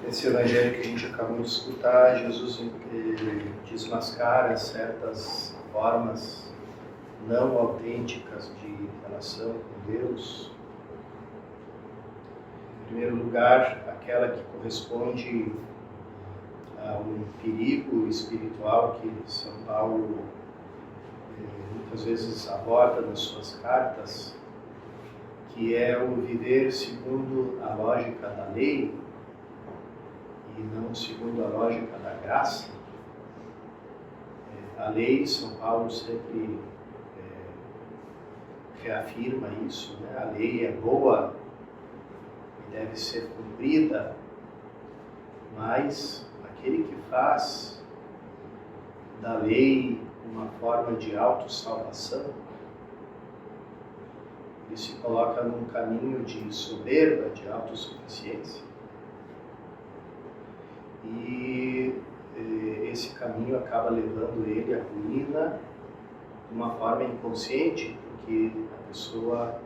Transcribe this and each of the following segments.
Nesse evangelho que a gente acabou de escutar, Jesus desmascara certas formas não autênticas de relação com Deus. Em primeiro lugar, aquela que corresponde a um perigo espiritual que São Paulo muitas vezes aborda nas suas cartas, que é o viver segundo a lógica da lei e não segundo a lógica da graça. A lei, São Paulo sempre reafirma isso, né? A lei é boa e deve ser cumprida, mas aquele que faz da lei uma forma de autossalvação, ele se coloca num caminho de soberba, de autossuficiência. E esse caminho acaba levando ele à ruína de uma forma inconsciente, porque a pessoa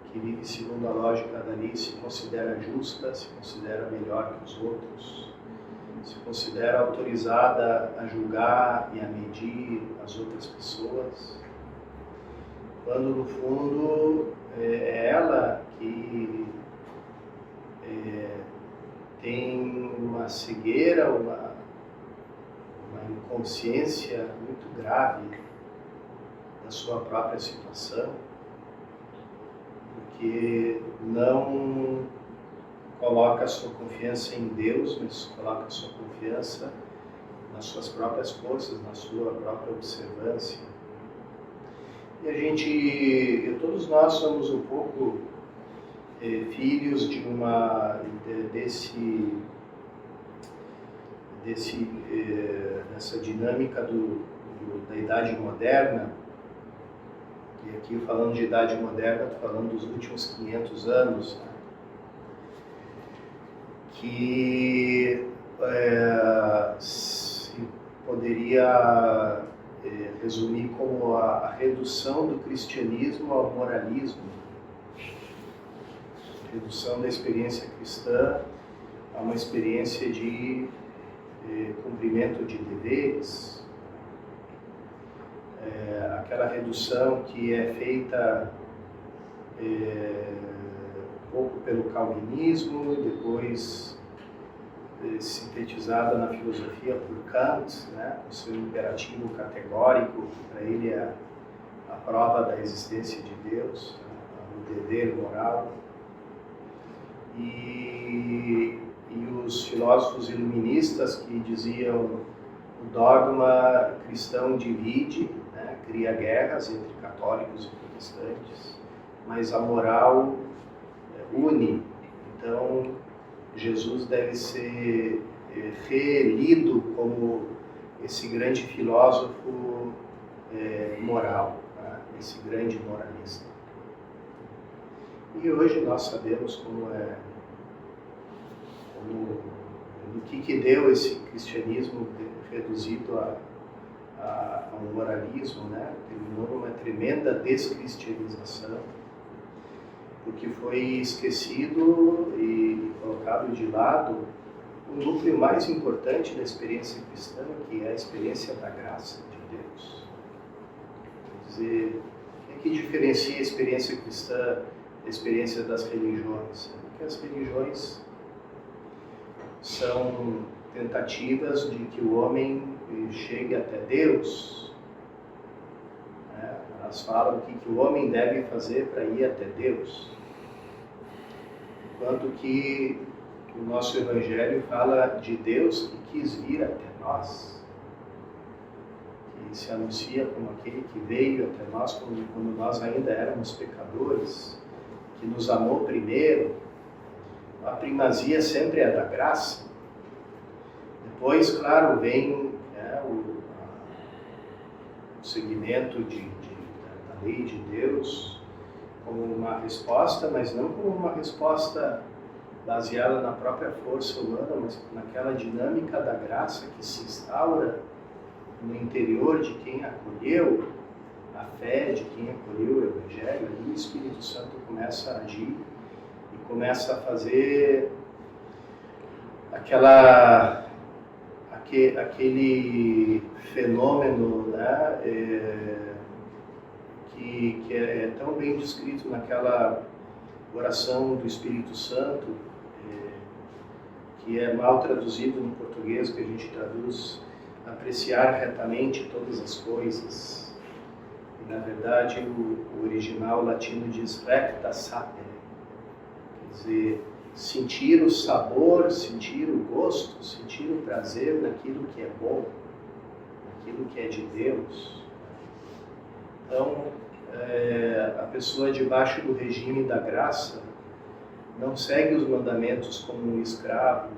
que vive segundo a lógica da lei se considera justa, se considera melhor que os outros, se considera autorizada a julgar e a medir as outras pessoas, quando no fundo é ela que tem uma cegueira, uma inconsciência muito grave da sua própria situação, porque não coloca a sua confiança em Deus, mas coloca a sua confiança nas suas próprias forças, na sua própria observância. E todos nós somos um pouco filhos dessa dinâmica da Idade Moderna. E aqui, falando de Idade Moderna, estou falando dos últimos 500 anos, né? Que se poderia resumir como a redução do cristianismo ao moralismo, redução da experiência cristã a uma experiência de cumprimento de deveres, aquela redução que é feita um pouco pelo calvinismo, depois sintetizada na filosofia por Kant, né, o seu imperativo categórico, que para ele é a prova da existência de Deus, né, o dever moral. E os filósofos iluministas que diziam o dogma cristão divide, né, cria guerras entre católicos e protestantes, mas a moral une. Então, Jesus deve ser relido como esse grande filósofo moral, né, esse grande moralista. E hoje nós sabemos do que deu esse cristianismo reduzido a um moralismo, né? Terminou numa tremenda descristianização, porque foi esquecido e colocado de lado o núcleo mais importante da experiência cristã, que é a experiência da graça de Deus. Quer dizer, o que diferencia a experiência cristã da experiência das religiões? Porque as religiões são tentativas de que o homem chegue até Deus, né? Elas falam o que o homem deve fazer para ir até Deus, enquanto que o nosso Evangelho fala de Deus que quis vir até nós, que se anuncia como aquele que veio até nós quando nós ainda éramos pecadores, que nos amou primeiro. A primazia sempre é da graça. Depois, claro, vem o seguimento da lei de Deus como uma resposta, mas não como uma resposta baseada na própria força humana, mas naquela dinâmica da graça que se instaura no interior de quem acolheu a fé, de quem acolheu o Evangelho. Ali o Espírito Santo começa a agir e começa a fazer aquele fenômeno, né, que é tão bem descrito naquela oração do Espírito Santo, que é mal traduzido no português, que a gente traduz apreciar retamente todas as coisas. E, na verdade, o original latino diz recta sapere, quer dizer, sentir o sabor, sentir o gosto, sentir o prazer naquilo que é bom, naquilo que é de Deus. Então, a pessoa debaixo do regime da graça não segue os mandamentos como um escravo,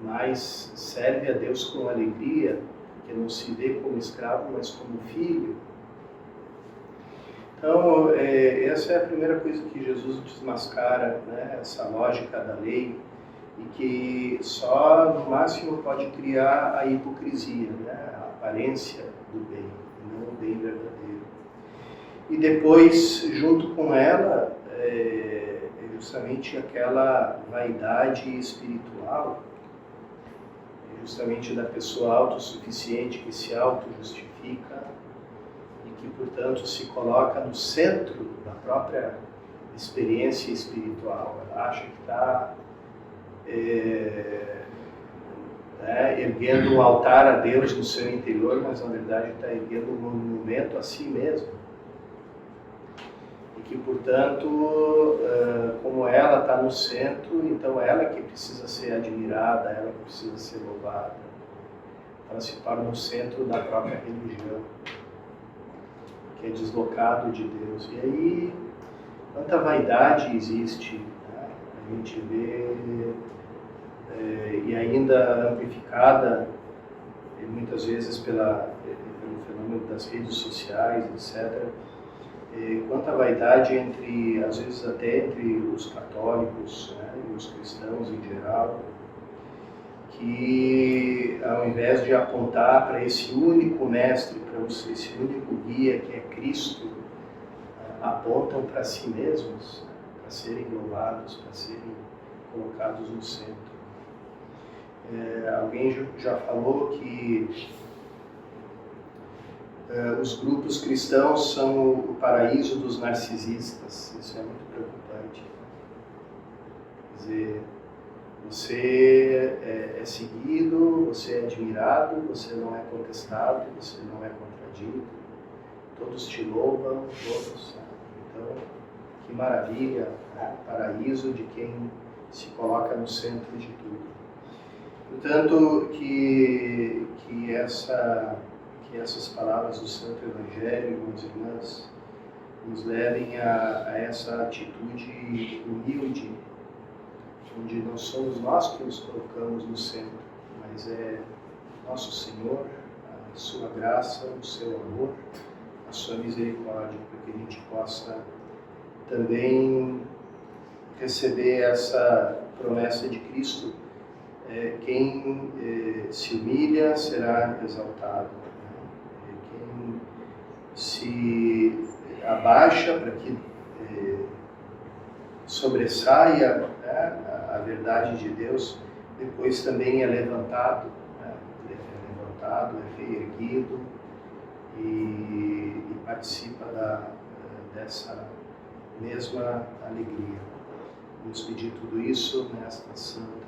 mas serve a Deus com alegria, que não se vê como escravo, mas como filho. Então, essa é a primeira coisa que Jesus desmascara, né? Essa lógica da lei, e que só, no máximo, pode criar a hipocrisia, né? A aparência do bem, e não o bem verdadeiro. E depois, junto com ela, justamente aquela vaidade espiritual, justamente da pessoa autossuficiente que se auto-justifica e que, portanto, se coloca no centro da própria experiência espiritual. Ela acha que está erguendo um altar a Deus no seu interior, mas na verdade está erguendo um monumento a si mesmo. E que, portanto, como ela está no centro, então ela que precisa ser admirada, ela que precisa ser louvada. Ela se torna o centro da própria religião, que é deslocado de Deus. E aí, quanta vaidade existe, né? A gente vê, e ainda amplificada, muitas vezes pelo fenômeno das redes sociais, etc., quanta vaidade às vezes até entre os católicos, né, e os cristãos em geral, que ao invés de apontar para esse único mestre, para esse único guia que é Cristo, apontam para si mesmos, para serem louvados, para serem colocados no centro. Alguém já falou que os grupos cristãos são o paraíso dos narcisistas. Isso é muito preocupante. Quer dizer, você é seguido, você é admirado, você não é contestado, você não é contradito, todos te louvam, todos. Então, que maravilha, né? Paraíso de quem se coloca no centro de tudo. Portanto, que essas palavras do Santo Evangelho, irmãos e irmãs, nos levem a essa atitude humilde, onde não somos nós que nos colocamos no centro, mas é nosso Senhor, a sua graça, o seu amor, a sua misericórdia, para que a gente possa também receber essa promessa de Cristo. Quem se humilha será exaltado. Quem se abaixa para que sobressaia, né, a verdade de Deus, depois também é levantado, né? É levantado, é reerguido e participa dessa mesma alegria. Vamos pedir tudo isso nesta santa